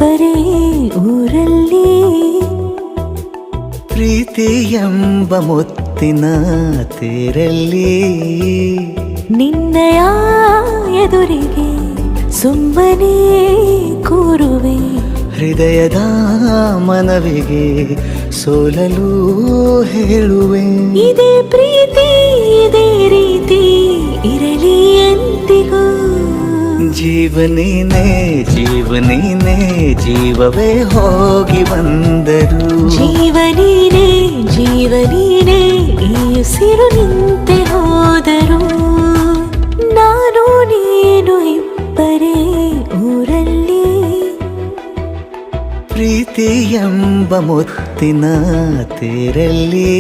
ಇಬ್ಬರೇ ಊರಲ್ಲಿ ಪ್ರೀತಿ ಎಂಬ ಮುತ್ತಿನ ತೇರಲ್ಲಿ ನಿನ್ನಯ ಎದುರಿಗೆ ಸುಮ್ಮನೆ ಕೂರುವೆ ಹೃದಯದ ಮನವಿಗೆ ಸೋಲಲು ಹೇಳುವೆ ಇದೇ ಪ್ರೀತಿ ಇದೇ ರೀತಿ ಇರಲಿ ಎಂದಿಗೂ ಜೀವನೀನೇ ಜೀವನೀನೇ ಜೀವವೇ ಹೋಗಿ ಬಂದರು ಜೀವನೀನೇ ಜೀವನೀನೇ ಈ ಉಸಿರು ನಿಂತೆ ಹೋದರು ನಾನು ನೀನು ಇಬ್ಬರೇ ಊರಲ್ಲಿ ಪ್ರೀತಿ ಎಂಬ ಮುತ್ತಿನ ತೇರಲ್ಲಿ